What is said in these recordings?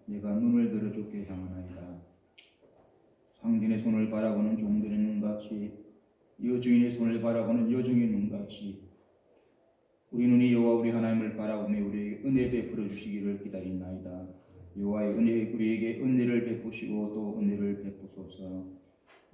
내가 눈을 들어 주께 향하나이다. 상전의 손을 바라보는 종들의 눈같이 여주인의 손을 바라보는 여종의 눈같이 우리 눈이 여호와 우리 하나님을 바라보며 우리에게 은혜 베풀어 주시기를 기다린나이다. 여호와의 은혜 우리에게 은혜를 베푸시고 또 은혜를 베푸소서.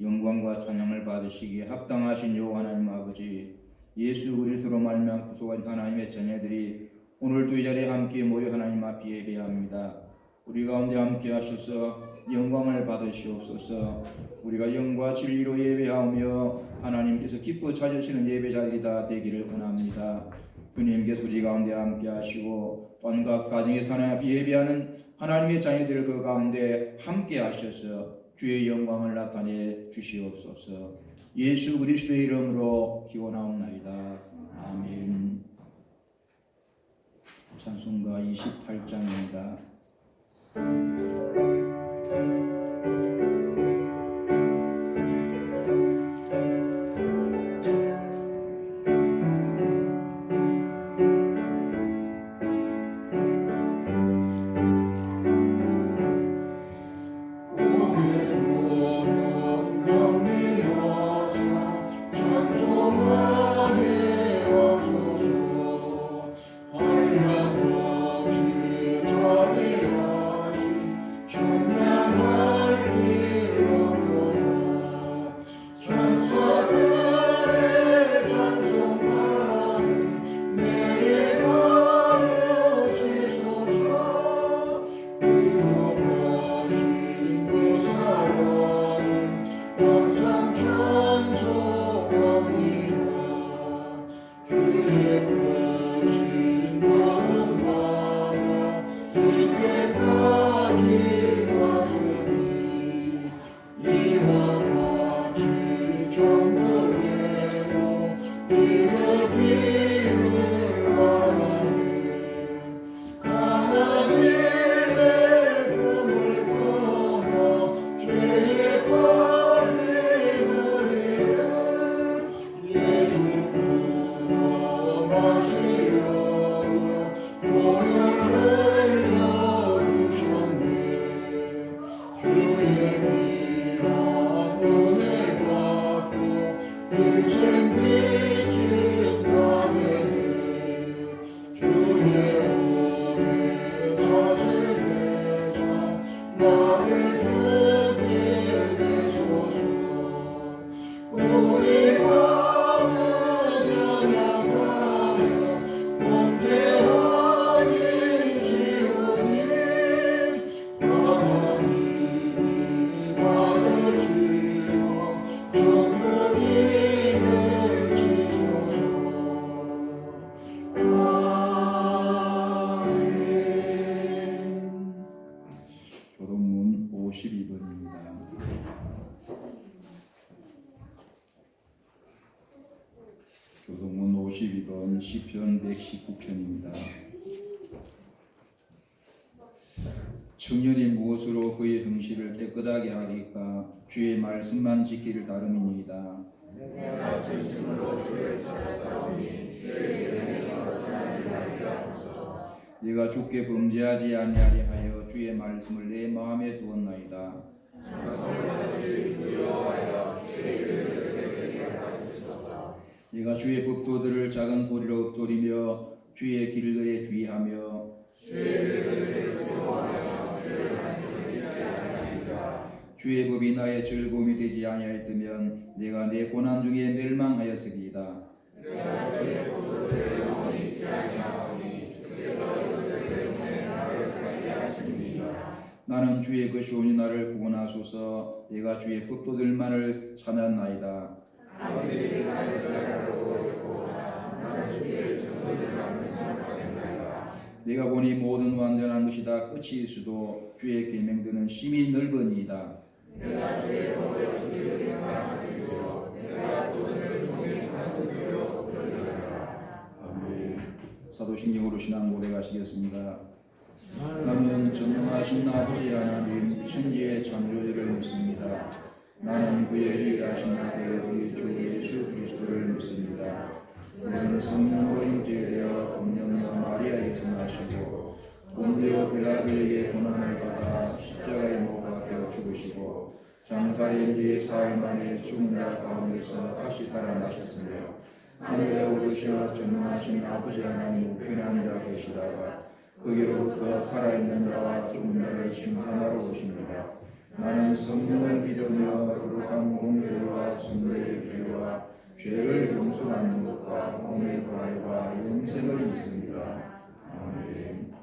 영광과 찬양을 받으시기에 합당하신 여호와 하나님 아버지, 예수 그리스도로 말미암아 구속한 하나님의 자녀들이 오늘도 이 자리에 함께 모여 하나님 앞에 예배합니다. 우리 가운데 함께 하셔서 영광을 받으시옵소서. 우리가 영과 진리로 예배하며 하나님께서 기뻐 찾으시는 예배자들이 다 되기를 원합니다. 주님께서 우리 가운데 함께 하시고 온갖 가정에서 하나님 앞에 예배하는 하나님의 자녀들 그 가운데 함께 하셔서 주의 영광을 나타내 주시옵소서. 예수 그리스도의 이름으로 기원하옵나이다. 아멘. 찬송가 28장입니다. 교동문 52번입니다. 교동문 52번 시편 119편입니다. 청년이 무엇으로 그의 행실을 깨끗하게 하리까? 주의 말씀만 지키를 다름이니이다. 내가 진심으로 주를 찾았사오니 주의 이름에서 떠나지 말게 하소서. 내가 주께 범죄하지 아니하려 하여 주의 말씀을 내 마음에 두었나이다. 찬송을 받으실 주 여호와여, 주의 이름을 외우게 하시소서. 내가 주의 법도들을 작은 소리로 읊조리며 주의 길들에 주의하며 주의 이름을 두려워하며 주의 말씀을 듣지 아니하리라. 주의 법이 나의 즐거움이 되지 아니하였으면 내가 내 고난 중에 멸망하였으리이다. 내가 주의 법도들을 영원히 잊지 아니하오니 주께서 이것들 때문에 나를 살게 하시니라. 나는 주의 것이오니 나를 구원하소서. 내가 주의 법도들만을 찾았나이다. 아무들이 나를 바라보고 있고나 나는 주의 증거들만 생각하겠나이다. 내가 보니 모든 완전한 것이 다 끝이 있어도 주의 계명들은 심히 넓으니이다. 내가 주의 법을 주의 생각하는 주요 내가 그것을 종일 찾으려 들으리라. 아멘. 사도신경으로 신앙 고백하시겠습니다. 나는 전능하신 아버지 하나님 천지의 창조주를 믿습니다. 나는 그의 유일하신 아들 우리 주 예수 그리스도를 믿습니다. 그는 성령으로 잉태되어 동정녀 마리아에서 나시고 본디오 빌라도에게 고난을 받아 오시고 장사인 뒤 사흘 만에 죽은 자 가운데서 다시 살아나셨으며 하늘에 오르시어 전능하신 아버지 하나님 우편에 앉아 계시다가 거기로부터 살아있는 자와 죽은 자를 심판하러 오십니다. 나는 성령을 믿으며 거룩한 공교회와 성도의 교회와 죄를 용서받는 것과 몸의 부활과 영생을 믿습니다. 아멘.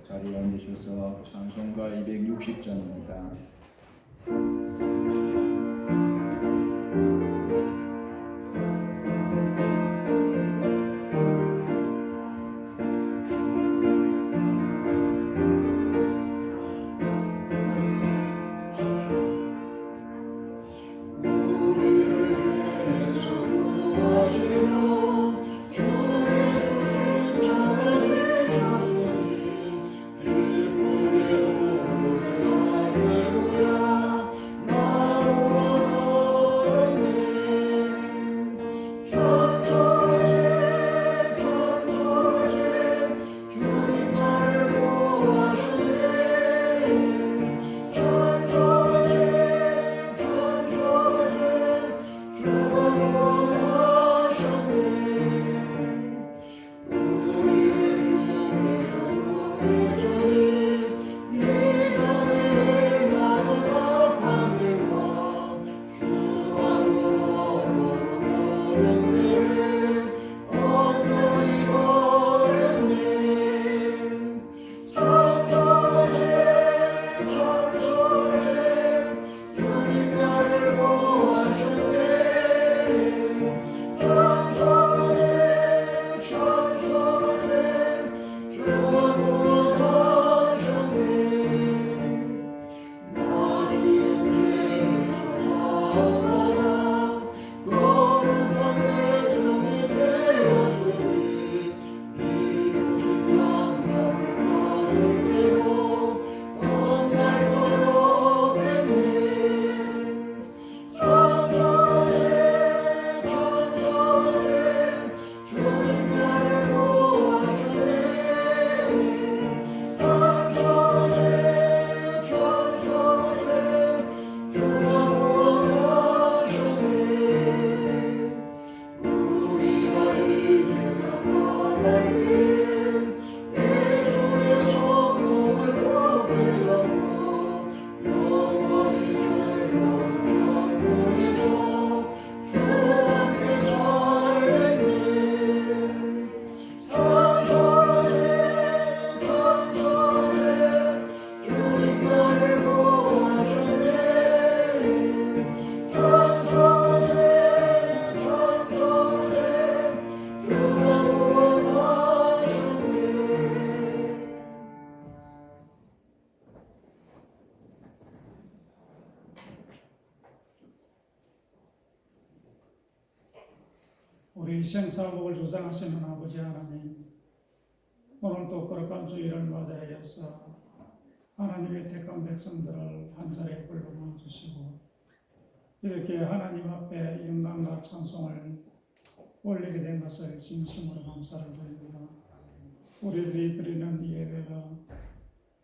자리에 앉으셔서 찬송가 260장입니다. 우리 생사복을 주장하시는 아버지 하나님, 오늘도 거룩한 주일을 맞이하여서 하나님의 택한 백성들을 한자리에 불러 모아주시고 이렇게 하나님 앞에 영광과 찬송을 올리게 된 것을 진심으로 감사를 드립니다. 우리들이 드리는 이 예배가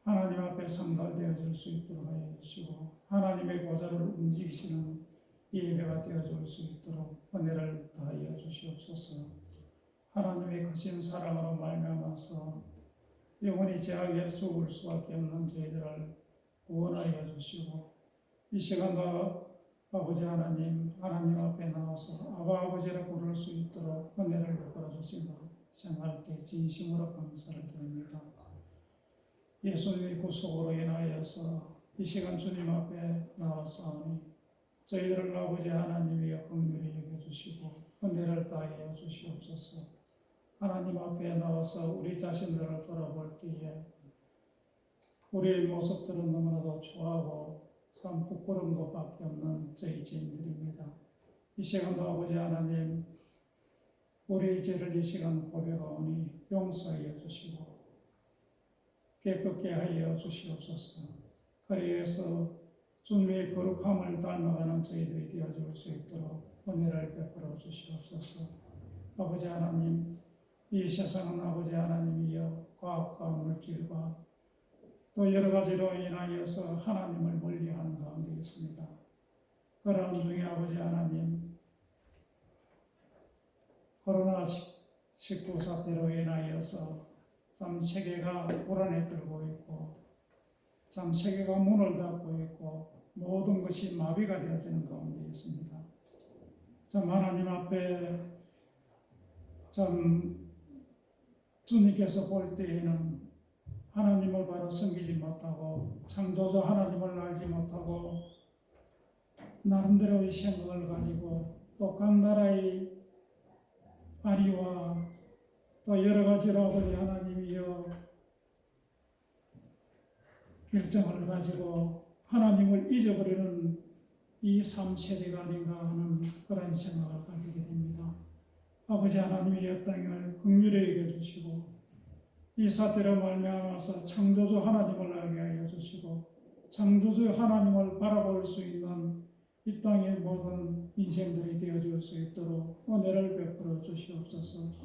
하나님 앞에 상달되어 줄 수 있도록 하여 주시고 하나님의 보좌를 움직이시는 이 예배가 되어줄 수 있도록 은혜를 다하여 주시옵소서. 하나님의 크신 사랑으로 말미암아서 영원히 죄악에 죽을 수밖에 없는 저희들을 구원하여 주시고 이 시간도 아버지 하나님 앞에 나와서 아바 아버지라 부를 수 있도록 은혜를 베풀어 주시고 생활 때 진심으로 감사를 드립니다. 예수님의 구속으로 인하여서 이 시간 주님 앞에 나와서오니 저희들을 아버지 하나님이여 긍휼히 여겨주시고 은혜를 다하여 주시옵소서. 하나님 앞에 나와서 우리 자신들을 돌아볼 때에 우리의 모습들은 너무나도 추하고 참 부끄러운 것밖에 없는 저희 죄인들입니다. 이 시간도 아버지 하나님 우리의 죄를 이 시간 고백하오니 용서하여 주시고 깨끗게 하여 주시옵소서. 그리해서 주님의 거룩함을 닮아가는 저희들이 되어줄 수 있도록 은혜를 베풀어 주시옵소서. 아버지 하나님, 이 세상은 아버지 하나님이여 과학과 물질과 또 여러 가지로 인하여서 하나님을 멀리하는 가운데 있습니다. 그러한 중에 아버지 하나님, 코로나19 사태로 인하여서 참 세계가 불안에 떨고 있고 참 세계가 문을 닫고 있고 모든 것이 마비가 되어지는 가운데 있습니다. 참 하나님 앞에 참 주님께서 볼 때에는 하나님을 바로 섬기지 못하고 창조주 하나님을 알지 못하고 나름대로의 생각을 가지고 또 각 나라의 아리와 또 여러 가지로 아버지 하나님이여 결정을 가지고 하나님을 잊어버리는 이 3세대가 아닌가 하는 그런 생각을 가지게 됩니다. 아버지 하나님이 이 땅을 긍휼히 여겨주시고 이 사태로 말미암아서 창조주 하나님을 알게 하여 주시고 창조주 하나님을 바라볼 수 있는 이 땅의 모든 인생들이 되어줄 수 있도록 은혜를 베풀어 주시옵소서.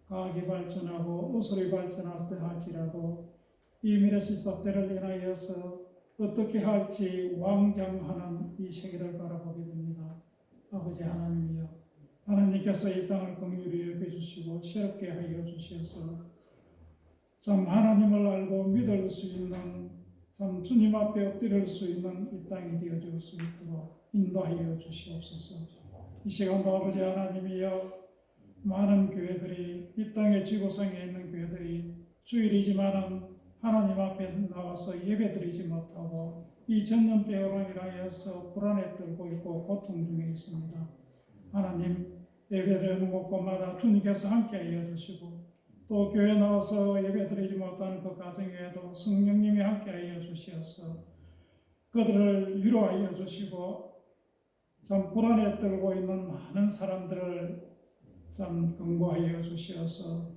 과학이 발전하고 의술이 발전할 때 할지라도 이 미래시 사태를 인하여서 어떻게 할지 왕장하는 이 세계를 바라보게 됩니다. 아버지 하나님이여, 하나님께서 이 땅을 긍휼히 여겨주시고 새롭게 하여 주셔서 참 하나님을 알고 믿을 수 있는 참 주님 앞에 엎드릴 수 있는 이 땅이 되어줄 수 있도록 인도하여 주시옵소서. 이 시간도 아버지 하나님이여, 많은 교회들이 이 땅의 지구상에 있는 교회들이 주일이지만은 하나님 앞에 나와서 예배드리지 못하고 이 전염병으로 인하여서 불안에 떨고 있고 고통 중에 있습니다. 하나님, 예배드리는 곳곳마다 주님께서 함께하여 주시고 또 교회 나와서 예배드리지 못하는 그 가정에도 성령님이 함께하여 주시어서 그들을 위로하여 주시고 참 불안에 떨고 있는 많은 사람들을 참 경고하여 주시어서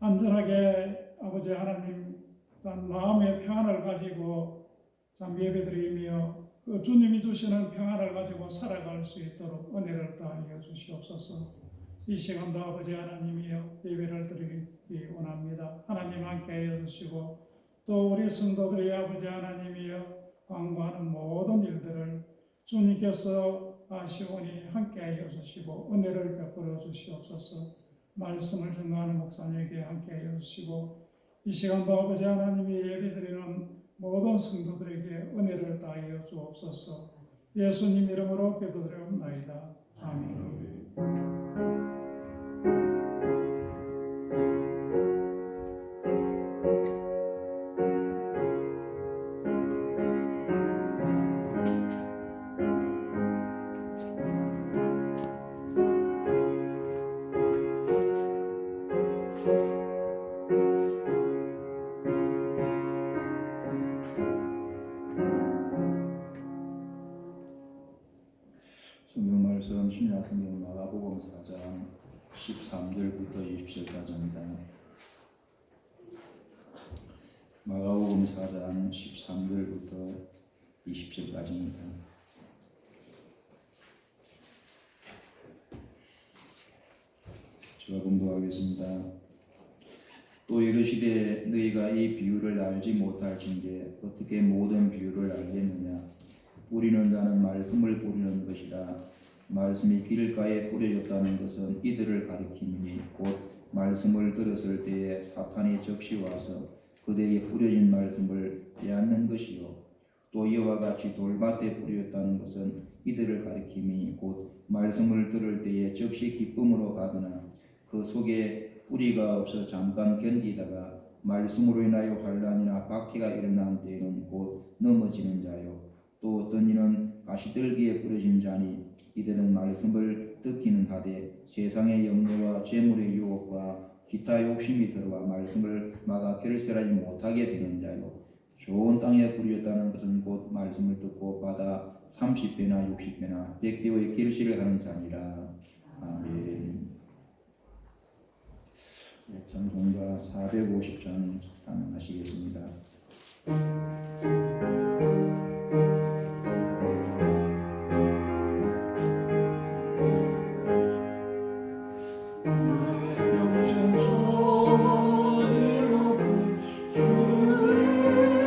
안전하게 아버지 하나님 단 마음의 평안을 가지고 참 예배드리며 그 주님이 주시는 평안을 가지고 살아갈 수 있도록 은혜를 더하여 주시옵소서. 이 시간도 아버지 하나님이여 예배를 드리기 원합니다. 하나님 함께하여 주시고 또 우리 성도들이 아버지 하나님이여 강구하는 모든 일들을 주님께서 아시오니 함께하여 주시고 은혜를 베풀어 주시옵소서. 말씀을 증거하는 목사님에게 함께하여 주시고 이 시간도 아버지 하나님이 예배드리는 모든 성도들에게 은혜를 다하여 주옵소서. 예수님 이름으로 기도드리옵나이다. 아멘. 성경 말씀 신약 성경 마가복음 4장 13절부터 20절까지입니다. 마가복음 4장 13절부터 20절까지입니다. 제가 공부하겠습니다. 또 이르시되 너희가 이 비유를 알지 못할진대 어떻게 모든 비유를 알겠느냐. 뿌리는 자는 말씀을 뿌리는 것이라. 말씀이 길가에 뿌려졌다는 것은 이들을 가리킴이니 곧 말씀을 들었을 때에 사탄이 적시 와서 그들이 뿌려진 말씀을 빼앗는 것이요. 또 이와 같이 돌밭에 뿌려졌다는 것은 이들을 가리킴이니 곧 말씀을 들을 때에 적시 기쁨으로 받으나 그 속에 뿌리가 없어 잠깐 견디다가 말씀으로 인하여 환난이나 박해가 일어난 때에는 곧 넘어지는 자요. 또 어떤 이는 가시들기에 뿌려진 자니 이들은 말씀을 듣기는 하되 세상의 염려와 재물의 유혹과 기타 욕심이 들어와 말씀을 막아 결실하지 못하게 되는 자요. 좋은 땅에 뿌려졌다는 것은 곧 말씀을 듣고 받아 30배나 60배나 100배의 결실을 하는 자니라. 아멘. 장종가 450장 단행하시겠습니다. 평생 소원이 높은 주의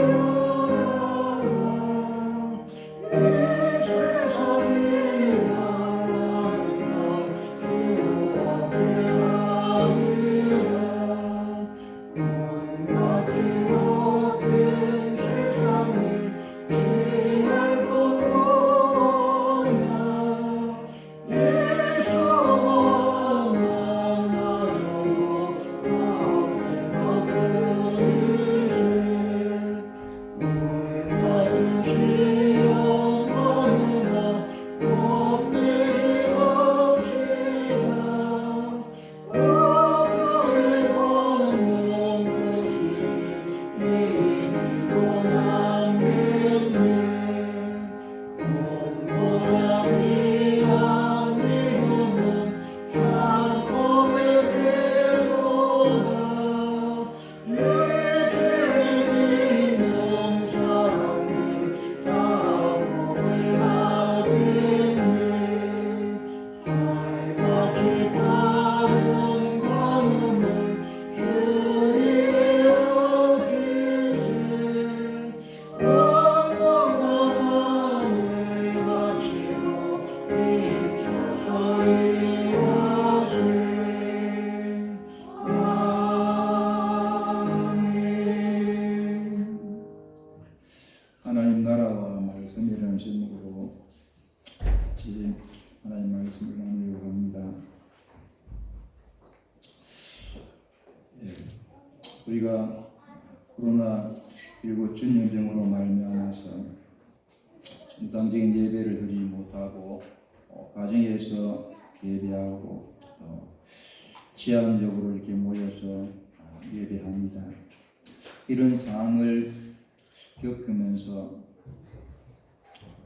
나라와 말씀이라는 제목으로 같이 하나님 말씀을 나누려고 합니다. 우리가 코로나19 전염병으로 말미암아서 정상적인 예배를 드리지 못하고 가정에서 예배하고 제한적으로 이렇게 모여서 예배합니다. 이런 상황을 겪으면서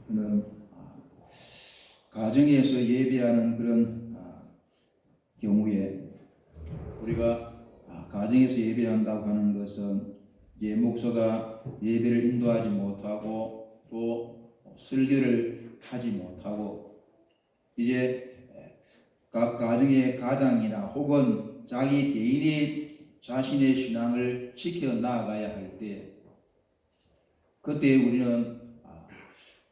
저는 가정에서 예배하는 그런 경우에 우리가 가정에서 예배한다고 하는 것은 이제 목사가 예배를 인도하지 못하고 또 설교를 하지 못하고 이제 각 가정의 가장이나 혹은 자기 개인이 자신의 신앙을 지켜 나아가야 할 때 그때 우리는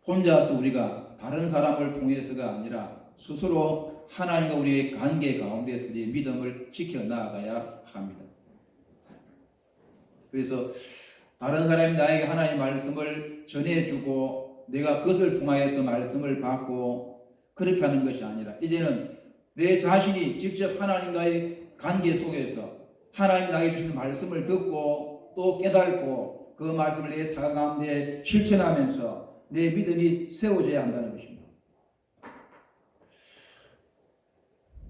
혼자서 우리가 다른 사람을 통해서가 아니라 스스로 하나님과 우리의 관계 가운데서 우리의 믿음을 지켜 나아가야 합니다. 그래서 다른 사람이 나에게 하나님의 말씀을 전해주고 내가 그것을 통하여서 말씀을 받고 그렇게 하는 것이 아니라 이제는 내 자신이 직접 하나님과의 관계 속에서 하나님이 나에게 주시는 말씀을 듣고 또 깨닫고 그 말씀을 내 삶 가운데 실천하면서 내 믿음이 세워져야 한다는 것입니다.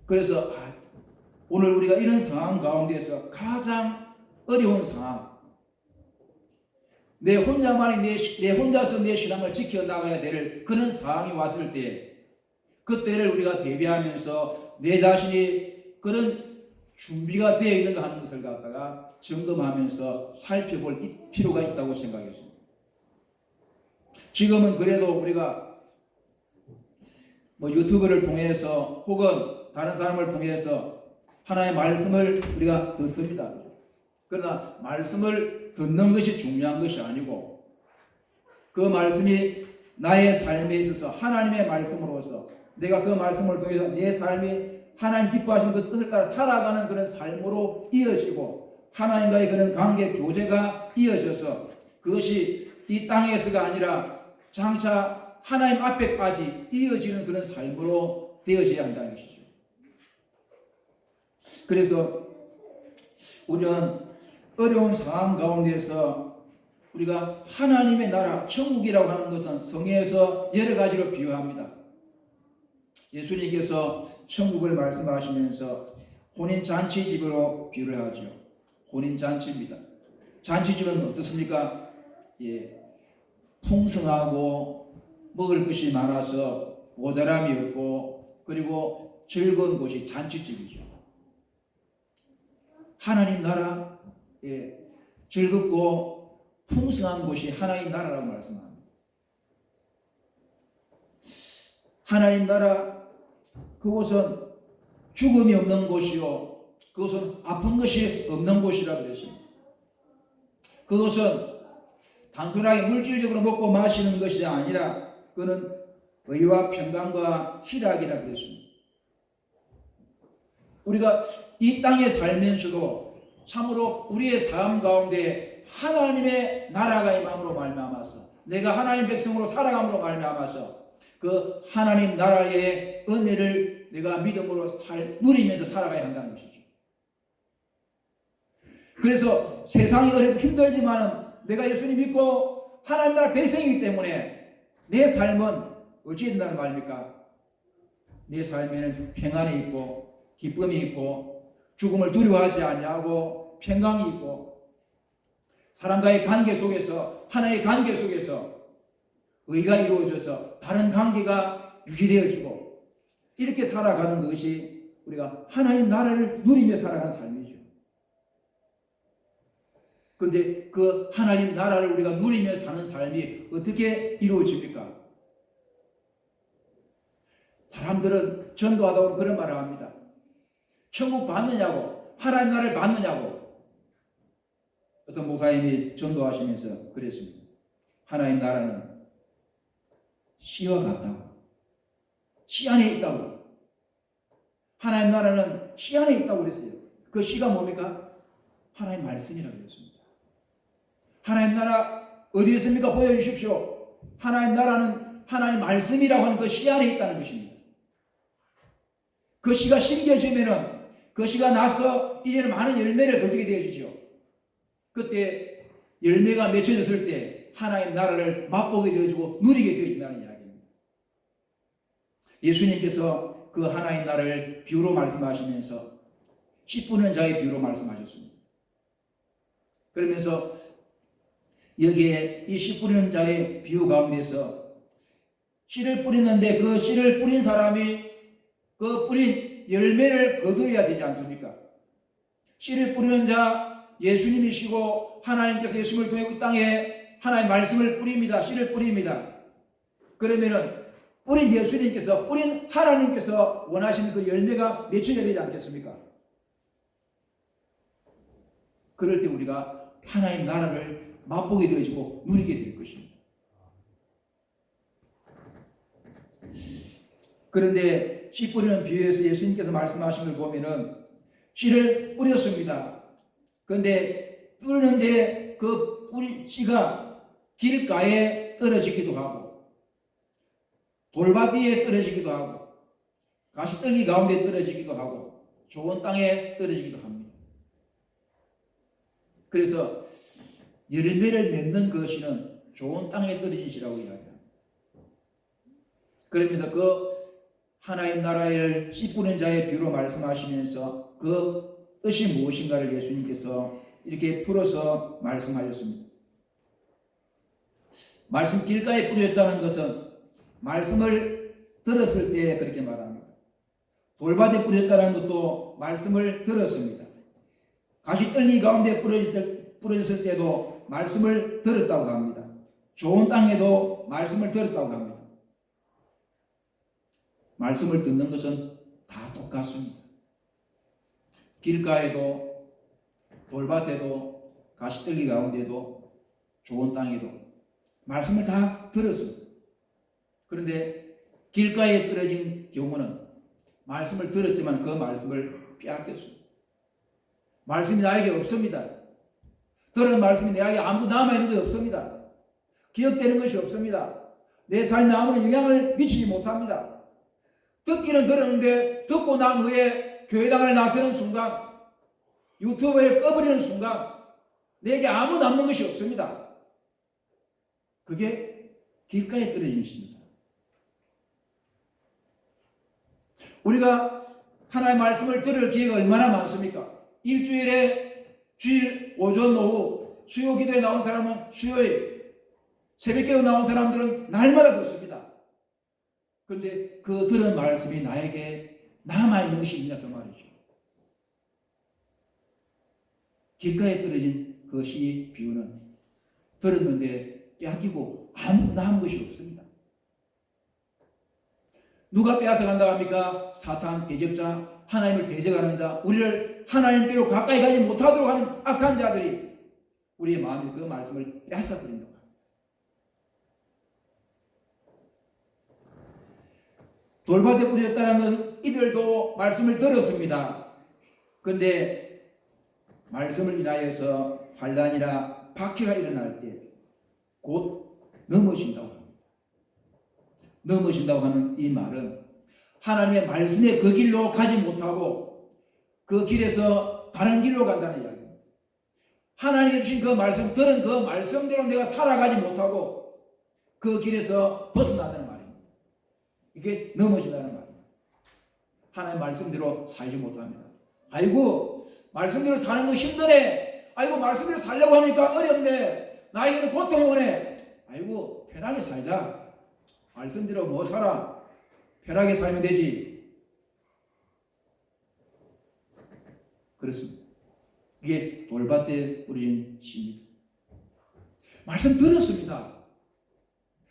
그래서 오늘 우리가 이런 상황 가운데서 가장 어려운 상황, 내 혼자서 내 신앙을 지켜나가야 될 그런 상황이 왔을 때 그때를 우리가 대비하면서 내 자신이 그런 준비가 되어 있는가 하는 것을 갖다가 점검하면서 살펴볼 필요가 있다고 생각했습니다. 지금은 그래도 우리가 유튜브를 통해서 혹은 다른 사람을 통해서 하나님의 말씀을 우리가 듣습니다. 그러나 말씀을 듣는 것이 중요한 것이 아니고 그 말씀이 나의 삶에 있어서 하나님의 말씀으로서 내가 그 말씀을 통해서 내 삶이 하나님 기뻐하시는 그 뜻을 따라 살아가는 그런 삶으로 이어지고 하나님과의 그런 관계 교제가 이어져서 그것이 이 땅에서가 아니라 장차 하나님 앞에까지 이어지는 그런 삶으로 되어져야 한다는 것이죠. 그래서 우리는 어려운 상황 가운데서 우리가 하나님의 나라 천국이라고 하는 것은 성경에서 여러 가지로 비유합니다. 예수님께서 천국을 말씀하시면서 혼인잔치집으로 비유를 하죠. 혼인잔치입니다. 잔치집은 어떻습니까? 풍성하고 먹을 것이 많아서 모자람이 없고 그리고 즐거운 곳이 잔치집이죠. 하나님 나라 즐겁고 풍성한 곳이 하나님 나라라고 말씀합니다. 하나님 나라 그곳은 죽음이 없는 곳이요 그것은 아픈 것이 없는 곳이라고 그랬습니다. 그것은 단순하게 물질적으로 먹고 마시는 것이 아니라 그는 의와 평강과 희락이라고 그랬습니다. 우리가 이 땅에 살면서도 참으로 우리의 삶 가운데 하나님의 나라가 임함으로 말미암아서 내가 하나님 백성으로 살아감으로 말미암아서 그 하나님 나라의 은혜를 내가 믿음으로 누리면서 살아가야 한다는 것이죠. 그래서 세상이 어렵고 힘들지만 내가 예수님 믿고 하나님 나라 백성이기 때문에 내 삶은 어찌 된다는 말입니까? 내 삶에는 평안이 있고 기쁨이 있고 죽음을 두려워하지 아니하고 평강이 있고 사람과의 관계 속에서 하나의 관계 속에서 의가 이루어져서 다른 관계가 유지되어지고 이렇게 살아가는 것이 우리가 하나님 나라를 누리며 살아가는 삶이죠. 그런데 그 하나님 나라를 우리가 누리며 사는 삶이 어떻게 이루어집니까? 사람들은 전도하다 보면 그런 말을 합니다. 천국 받느냐고 하나님 나라를 받느냐고 어떤 목사님이 전도하시면서 그랬습니다. 하나님 나라는 씨와 같다고 씨 안에 있다고 하나님 나라는 씨 안에 있다고 그랬어요. 그 씨가 뭡니까? 하나님 말씀이라고 그랬습니다. 하나님 나라 어디에 있습니까? 보여주십시오. 하나님 나라는 하나님 말씀이라고 하는 그 씨 안에 있다는 것입니다. 그 씨가 심겨지면은 그 씨가 나서 이제는 많은 열매를 거두게 되어지죠. 그때 열매가 맺혀졌을 때 하나님 나라를 맛보게 되어지고 누리게 되어진다는 이야기입니다. 예수님께서 그 하나님 나라를 비유로 말씀하시면서 씨 뿌리는 자의 비유로 말씀하셨습니다. 그러면서 여기에 이 씨 뿌리는 자의 비유 가운데서 씨를 뿌리는데 그 씨를 뿌린 사람이 그 뿌린 열매를 거두어야 되지 않습니까? 씨를 뿌리는 자 예수님이시고 하나님께서 예수님을 통해 이 땅에 하나님의 말씀을 뿌립니다. 씨를 뿌립니다. 그러면은 뿌린 예수님께서 뿌린 하나님께서 원하시는 그 열매가 맺혀야 되지 않겠습니까? 그럴 때 우리가 하나님 나라를 맛보게 되어지고 누리게 될 것입니다. 그런데 씨 뿌리는 비유에서 예수님께서 말씀하신 걸 보면은 씨를 뿌렸습니다. 그런데 뿌리는데 그 뿌리 씨가 길가에 떨어지기도 하고 돌밭 위에 떨어지기도 하고 가시떨기 가운데 떨어지기도 하고 좋은 땅에 떨어지기도 합니다. 그래서 열매를 맺는 그 씨는 좋은 땅에 떨어진 씨라고 이야기합니다. 그러면서 그 하나님 나라를 씨 뿌리는 자의 비유로 말씀하시면서 그 뜻이 무엇인가를 예수님께서 이렇게 풀어서 말씀하셨습니다. 말씀 길가에 뿌렸다는 것은 말씀을 들었을 때 그렇게 말합니다. 돌밭에 뿌렸다는 것도 말씀을 들었습니다. 가시떨기 가운데 뿌려졌을 때도 말씀을 들었다고 합니다. 좋은 땅에도 말씀을 들었다고 합니다. 말씀을 듣는 것은 다 똑같습니다. 길가에도 돌밭에도 가시떨기 가운데도 좋은 땅에도 말씀을 다 들었습니다. 그런데 길가에 떨어진 경우는 말씀을 들었지만 그 말씀을 빼앗겼습니다. 말씀이 나에게 없습니다. 들은 말씀이 내게 아무 남아있는 것이 없습니다. 기억되는 것이 없습니다. 내 삶에 아무런 영향을 미치지 못합니다. 듣기는 들었는데 듣고 난 후에 교회당을 나서는 순간 유튜브를 꺼버리는 순간 내게 아무 남는 것이 없습니다. 그게 길가에 떨어진 것입니다. 우리가 하나님의 말씀을 들을 기회가 얼마나 많습니까? 일주일에 주일 오전 오후 수요 기도에 나온 사람은 수요일, 새벽 기도 나온 사람들은 날마다 듣습니다. 그런데 그 들은 말씀이 나에게 남아있는 것이 있냐 그 말이죠. 길가에 떨어진 것이 비유는 들었는데 빼앗기고 아무 남은 것이 없습니다. 누가 빼앗아 간다고 합니까? 사탄, 대적자, 하나님을 대적하는 자, 우리를 하나님께로 가까이 가지 못하도록 하는 악한 자들이 우리의 마음에 그 말씀을 빼앗아 버린다고 합니다. 돌밭에 뿌렸다는 이들도 말씀을 들었습니다. 그런데 말씀을 인하여서 환난이나 박해가 일어날 때 곧 넘어진다고 합니다. 넘어진다고 하는 이 말은 하나님의 말씀의 그 길로 가지 못하고 그 길에서 다른 길로 간다는 이야기입니다. 하나님이 주신 그 말씀, 들은 그 말씀대로 내가 살아가지 못하고 그 길에서 벗어난다는 말입니다. 이게 넘어진다는 말입니다. 하나님 말씀대로 살지 못합니다. 아이고 말씀대로 사는 거 힘드네. 아이고 말씀대로 살려고 하니까 어렵네. 나에게는 고통이 오네. 아이고 편하게 살자. 말씀대로 뭐 살아. 편하게 살면 되지. 그렇습니다. 이게 돌밭에 뿌린 씨입니다. 말씀 들었습니다.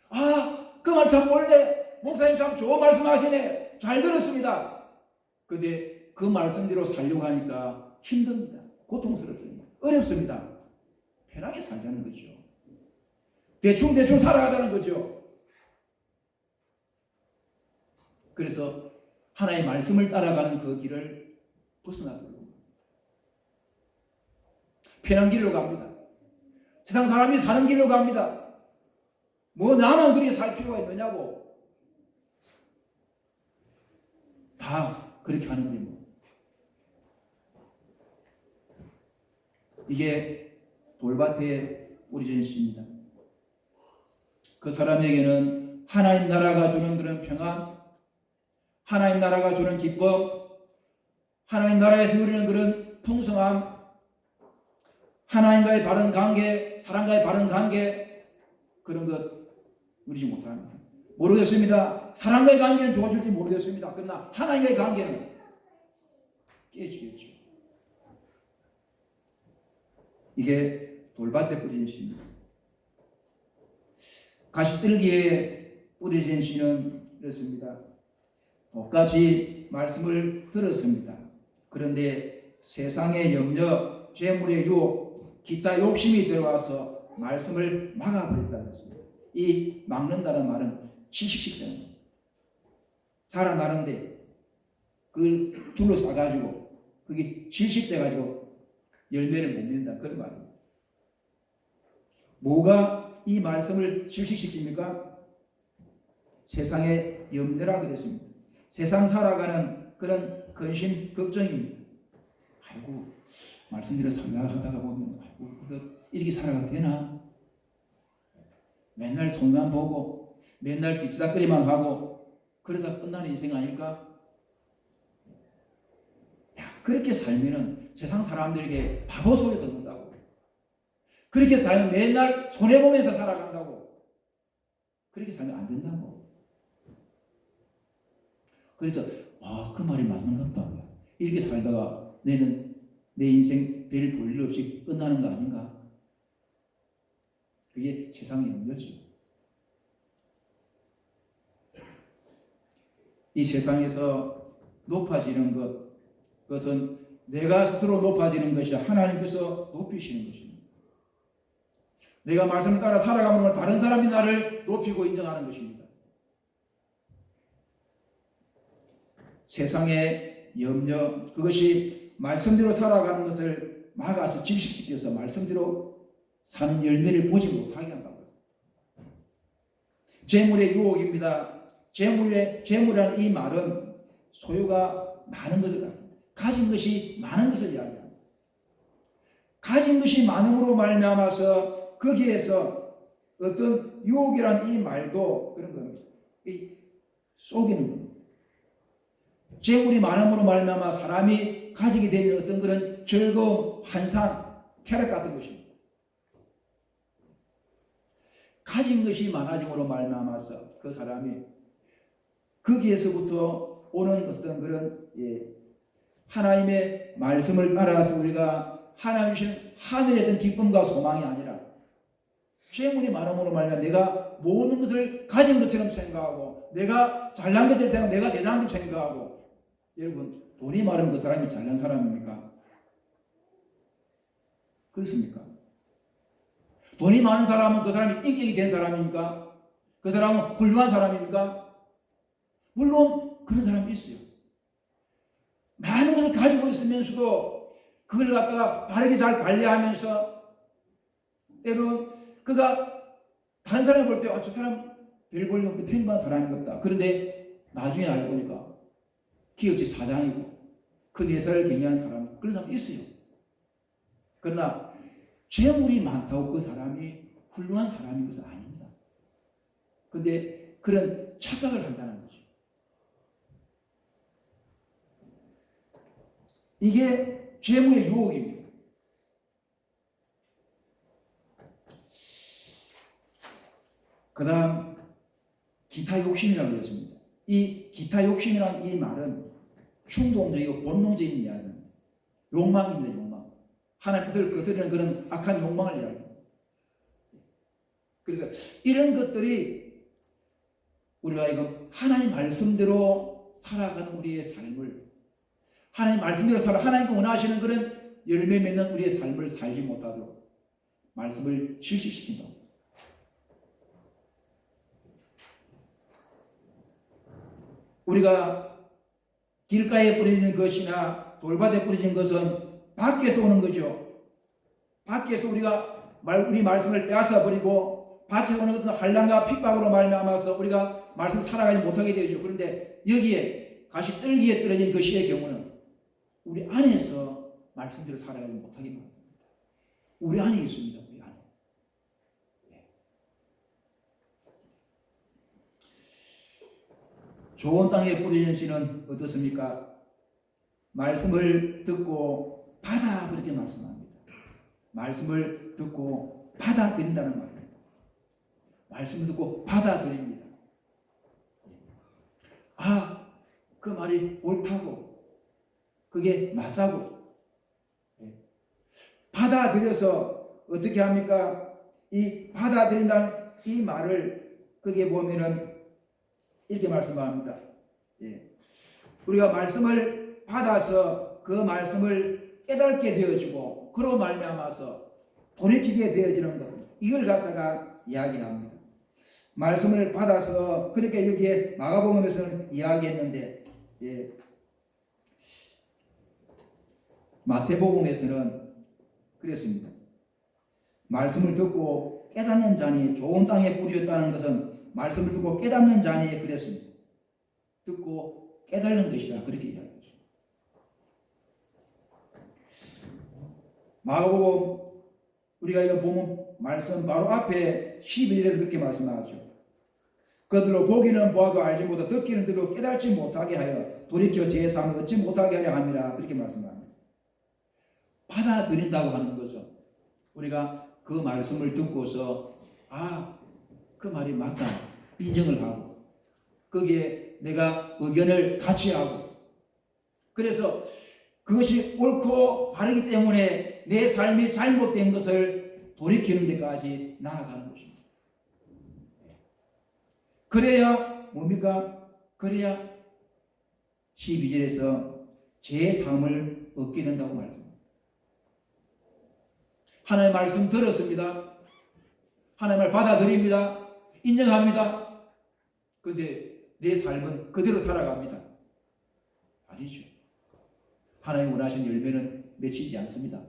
아, 그 말 참 옳네. 목사님 참 좋은 말씀 하시네. 잘 들었습니다. 근데 그 말씀대로 살려고 하니까 힘듭니다. 고통스럽습니다. 어렵습니다. 편하게 살자는 거죠. 대충 살아가자는 거죠. 그래서 하나의 말씀을 따라가는 그 길을 벗어나도록 편한 길로 갑니다. 세상 사람이 사는 길로 갑니다. 뭐 나만 그렇게 살 필요가 있느냐고. 다 그렇게 하는데 뭐. 이게 돌밭에 뿌려진 씨입니다. 그 사람에게는 하나님 나라가 주는 그런 평안, 하나님 나라가 주는 기쁨, 하나님 나라에서 누리는 그런 풍성함, 하나님과의 바른 관계, 사람과의 바른 관계, 그런 것 누리지 못합니다. 모르겠습니다. 사람과의 관계는 좋아질지 모르겠습니다. 그러나 하나님과의 관계는 깨지겠죠. 이게 돌밭에 뿌려진 씨입니다. 가시들기에 뿌려진 씨는 이렇습니다. 똑같이 말씀을 들었습니다. 그런데 세상의 염려, 재물의 유혹, 기타 욕심이 들어와서 말씀을 막아버렸다 그랬습니다. 이 막는다는 말은 지식식 되는 겁니다. 자라나는데 그걸 둘러싸가지고 그게 질식돼가지고 열매를 못 맺는다 그런 말입니다. 뭐가 이 말씀을 질식시킵니까? 세상의 염려라 그랬습니다. 세상 살아가는 그런 근심 걱정입니다. 아이고 말씀대로 살아가다가 보면 아이고 이렇게 살아가도 되나? 맨날 손만 보고 맨날 뒤치다거리만 하고 그러다 끝나는 인생 아닐까? 야, 그렇게 살면은 세상 사람들에게 바보 소리 듣는다고. 그렇게 살면 맨날 손해보면서 살아간다고. 그렇게 살면 안 된다고. 그래서 그 말이 맞는 것 같다. 이렇게 살다가 내 인생 별 볼 일 없이 끝나는 거 아닌가? 그게 세상의 염려지. 이 세상에서 높아지는 그것은 내가 스스로 높아지는 것이 하나님께서 높이시는 것입니다. 내가 말씀을 따라 살아가면 다른 사람이 나를 높이고 인정하는 것입니다. 세상의 염려, 그것이 말씀대로 살아가는 것을 막아서 질식시켜서 말씀대로 사는 열매를 보지 못하게 한다고요. 재물의 유혹입니다. 재물이라는 이 말은 소유가 많은 것을 갖습니다. 가진 것이 많은 것을 이야기합니다. 가진 것이 많음으로 말미암아서 거기에서 어떤 유혹이라는 이 말도 그런 겁니다. 속이는 겁니다. 재물이 많음으로 말미암아 사람이 가지게 되는 어떤 그런 즐거움, 환상, 쾌락 같은 것입니다. 가진 것이 많아짐으로 말미암아서 그 사람이 거기에서부터 오는 어떤 그런 하나님의 말씀을 따라서 우리가 하나님 주신 하늘의 어떤 기쁨과 소망이 아니라 재물이 많음으로 말미암아 내가 모든 것을 가진 것처럼 생각하고 내가 잘난 것처럼 생각하고 내가 대단한 것처럼 생각하고. 여러분 돈이 많으면 그 사람이 잘난 사람입니까? 그렇습니까? 돈이 많은 사람은 그 사람이 인격이 된 사람입니까? 그 사람은 훌륭한 사람입니까? 물론 그런 사람이 있어요. 많은 것을 가지고 있으면서도 그걸 갖다가 바르게 잘 관리하면서 때로 그가 다른 사람을 볼 때 저 사람 별 볼일 없는데 평범한 사람인 것 같다. 그런데 나중에 알고 보니까 기업체 사장이고 그 내사를 경영하는 사람, 그런 사람이 있어요. 그러나 재물이 많다고 그 사람이 훌륭한 사람인 것은 아닙니다. 그런데 그런 착각을 한다는 거죠. 이게 재물의 유혹입니다. 그 다음 기타 욕심이라고 했습니다. 이 기타 욕심이라는 이 말은 충동적이고 본능적인 이야기입니다. 욕망입니다. 욕망. 하나님 뜻을 거스르는 그런 악한 욕망을 이야기합니다. 그래서 이런 것들이 우리가 이거 하나님 말씀대로 살아가는 우리의 삶을, 하나님 말씀대로 살아 하나님께 원하시는 그런 열매 맺는 우리의 삶을 살지 못하도록 말씀을 실시시킨다. 우리가 길가에 뿌려진 것이나 돌밭에 뿌려진 것은 밖에서 오는 거죠. 밖에서 우리 말씀을 빼앗아 버리고 밖에 오는 어떤 환난과 핍박으로 말미암아서 우리가 말씀 살아가지 못하게 되죠. 그런데 여기에 가시 뜰기에 떨어진 그 씨의 경우는 우리 안에서 말씀대로 살아가지 못하게 합니다. 우리 안에 있습니다. 우리 안에. 좋은 땅에 뿌려진 씨는 어떻습니까? 말씀을 듣고 받아, 그렇게 말씀합니다. 말씀을 듣고 받아들인다는 말입니다. 말씀을 듣고 받아들입니다. 아, 그 말이 옳다고, 그게 맞다고 받아들여서 어떻게 합니까? 이 받아들인다는 이 말을 거기에 보면은 이렇게 말씀합니다. 우리가 말씀을 받아서 그 말씀을 깨닫게 되어지고 그로 말미암아서 돌이키게 되어지는 것, 이걸 갖다가 이야기합니다. 말씀을 받아서 그렇게 여기에 마가복음에서는 이야기했는데, 마태복음에서는 그랬습니다. 말씀을 듣고 깨닫는 자니 좋은 땅에 뿌렸다는 것은 말씀을 듣고 깨닫는 자니에 그랬습니다. 듣고 깨닫는 것이다, 그렇게 이야기했습니다. 마가복음 우리가 이거 보면 말씀 바로 앞에 12절에서 그렇게 말씀하죠. 그들로 보기는 보아도 알지 못하고 듣기는 들어 깨닫지 못하게 하여 돌이켜 제 삶을 얻지 못하게 하려 함이라, 그렇게 말씀합니다. 받아들인다고 하는 것은 우리가 그 말씀을 듣고서 아, 그 말이 맞다 인정을 하고 거기에 내가 의견을 같이 하고, 그래서 그것이 옳고 바르기 때문에 내 삶이 잘못된 것을 돌이키는 데까지 나아가는 것입니다. 그래야 뭡니까? 그래야 12절에서 제 삶을 얻게 된다고 말합니다. 하나님의 말씀 들었습니다. 하나님을 받아들입니다. 인정합니다. 그런데 내 삶은 그대로 살아갑니다. 아니죠. 하나님 원하신 열매는 맺히지 않습니다.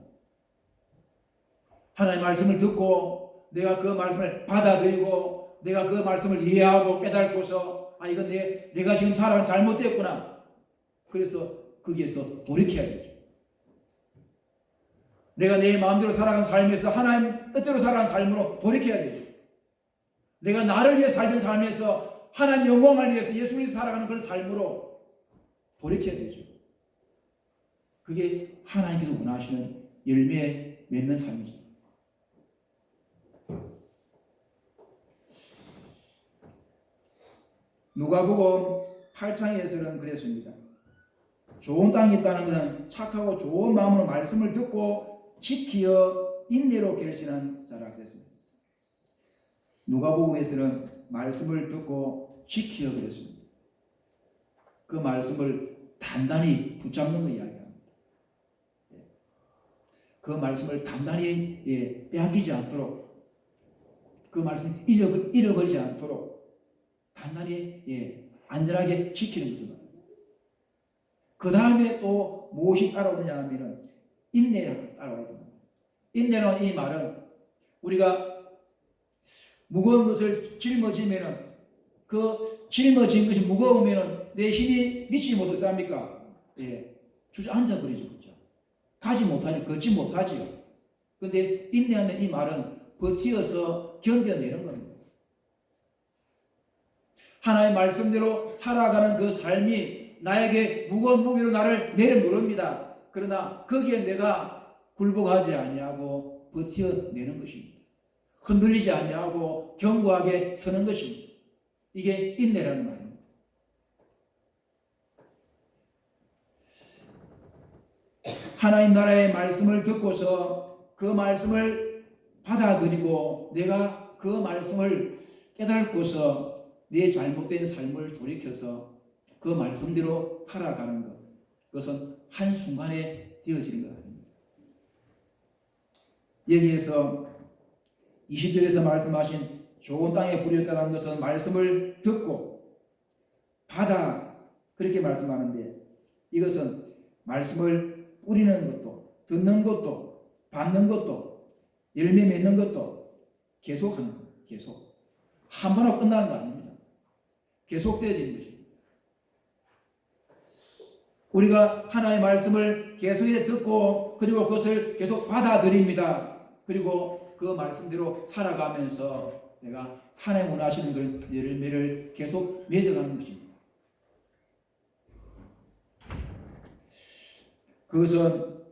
하나님의 말씀을 듣고 내가 그 말씀을 받아들이고 내가 그 말씀을 이해하고 깨닫고서 아, 이건 내가 지금 살아간 잘못됐구나. 그래서 거기에서 돌이켜야 되죠. 내가 내 마음대로 살아간 삶에서 하나님 뜻대로 살아간 삶으로 돌이켜야 되죠. 내가 나를 위해 살던 삶에서 하나님 영광을 위해서 예수를 위해서 살아가는 그런 삶으로 돌이켜야 되죠. 그게 하나님께서 원하시는 열매 맺는 삶이죠. 누가복음 8장에서는 그랬습니다. 좋은 땅이 있다는 것은 착하고 좋은 마음으로 말씀을 듣고 지키어 인내로 결실한 자라 그랬습니다. 누가복음에서는 말씀을 듣고 지키어 그랬습니다. 그 말씀을 단단히 붙잡는 거 이야기합니다. 그 말씀을 단단히 빼앗기지 않도록, 그 말씀 잃어버리지 않도록 단단히 안전하게 지키는 것을 말합니다. 그 다음에 또 무엇이 따라오느냐 하면은 인내가 따라와야 됩니다. 인내는 이 말은 우리가 무거운 것을 짊어지면은 그 짊어진 것이 무거우면은 내 힘이 미치지 못하지 않습니까? 주저앉아 버리죠. 그렇죠? 가지 못하죠. 걷지 못하지요. 근데 인내하는 이 말은 버티어서 견뎌내는 겁니다. 하나님의 말씀대로 살아가는 그 삶이 나에게 무거운 무게로 나를 내려놓습니다. 그러나 거기에 내가 굴복하지 아니하고 버텨내는 것입니다. 흔들리지 아니하고 견고하게 서는 것입니다. 이게 인내라는 말입니다. 하나님 나라의 말씀을 듣고서 그 말씀을 받아들이고 내가 그 말씀을 깨닫고서 내 잘못된 삶을 돌이켜서 그 말씀대로 살아가는 것, 그것은 한순간에 되어지는 것 아닙니다. 여기에서 20절에서 말씀하신 좋은 땅에 뿌렸다는 것은 말씀을 듣고 받아, 그렇게 말씀하는데 이것은 말씀을 뿌리는 것도 듣는 것도 받는 것도 열매 맺는 것도 계속하는 것, 계속. 한 번 하고 끝나는 거 아닙니다. 계속되어지는 것입니다. 우리가 하나님의 말씀을 계속해서 듣고 그리고 그것을 계속 받아들입니다. 그리고 그 말씀대로 살아가면서 내가 하나님 원하시는 그런 열매를 계속 맺어가는 것입니다. 그것은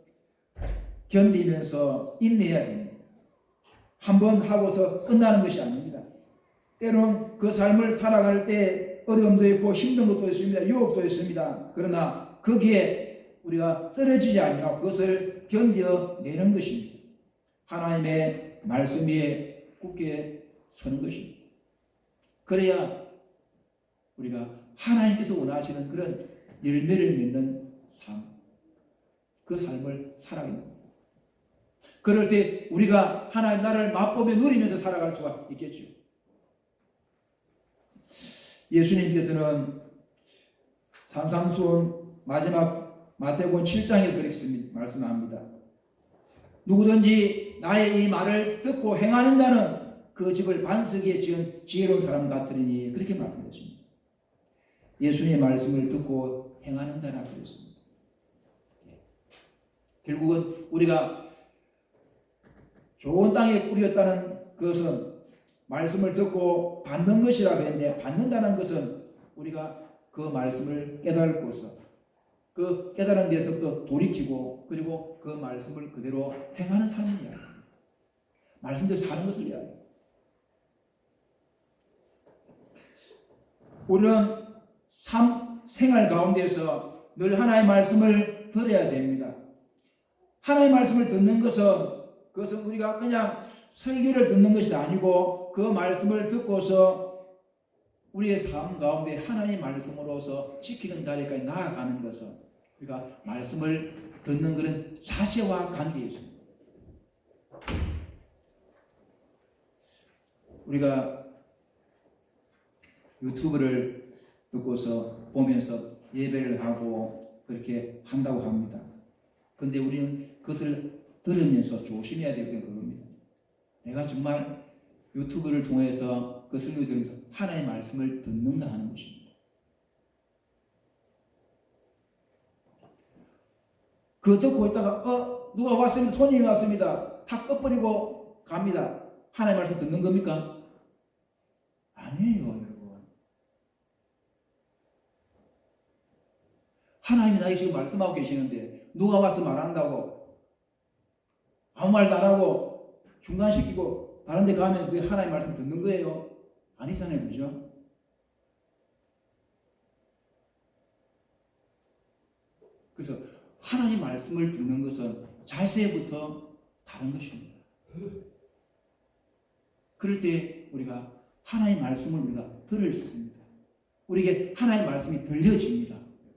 견디면서 인내해야 됩니다. 한번 하고서 끝나는 것이 아닙니다. 때로는 그 삶을 살아갈 때 어려움도 있고 힘든 것도 있습니다. 유혹도 있습니다. 그러나 거기에 우리가 쓰러지지 않고 그것을 견뎌내는 것입니다. 하나님의 말씀 위에 굳게 서는 것입니다. 그래야 우리가 하나님께서 원하시는 그런 열매를 맺는 삶, 그 삶을 살아가는 겁니다. 그럴 때 우리가 하나님 나라를 맛보며 누리면서 살아갈 수가 있겠죠. 예수님께서는 산상수훈 마지막 마태복음 7장에서 그렇게 말씀합니다. 누구든지 나의 이 말을 듣고 행하는 자는 그 집을 반석에 지은 지혜로운 사람 같으리니 그렇게 말씀하십니다. 예수님의 말씀을 듣고 행하는 자라고 그랬습니다. 결국은 우리가 좋은 땅에 뿌렸다는 것은 말씀을 듣고 받는 것이라 그랬는데 받는다는 것은 우리가 그 말씀을 깨달고서 그 깨달은 데서부터 돌이키고 그리고 그 말씀을 그대로 행하는 삶을 이야기합니다. 말씀대로 사는 것을 이야기합니다. 우리는 생활 가운데서 늘 하나님의 말씀을 들어야 됩니다. 하나님의 말씀을 듣는 그것은 우리가 그냥 설교를 듣는 것이 아니고 그 말씀을 듣고서 우리의 삶 가운데 하나님의 말씀으로서 지키는 자리까지 나아가는 것은 우리가 말씀을 듣는 그런 자세와 관계에 있습니다. 우리가 유튜브를 듣고서 보면서 예배를 하고 그렇게 한다고 합니다. 그런데 우리는 그것을 들으면서 조심해야 될 건 그겁니다. 내가 정말 유튜브를 통해서 그 설교 들으면서 하나님의 말씀을 듣는가 하는 것입니다. 그거 듣고 있다가 누가 왔습니다. 손님이 왔습니다. 다 꺼버리고 갑니다. 하나님의 말씀 듣는 겁니까? 아니에요, 여러분. 하나님이 나에게 지금 말씀하고 계시는데 누가 와서 말한다고 아무 말도 안 하고 중단시키고 다른 데 가면 그게 하나님의 말씀 듣는 거예요? 아니잖아요, 그죠? 그래서 하나님의 말씀을 듣는 것은 자세부터 다른 것입니다. 그럴 때 우리가 하나님의 말씀을 우리가 들을 수 있습니다. 우리에게 하나님의 말씀이 들려집니다.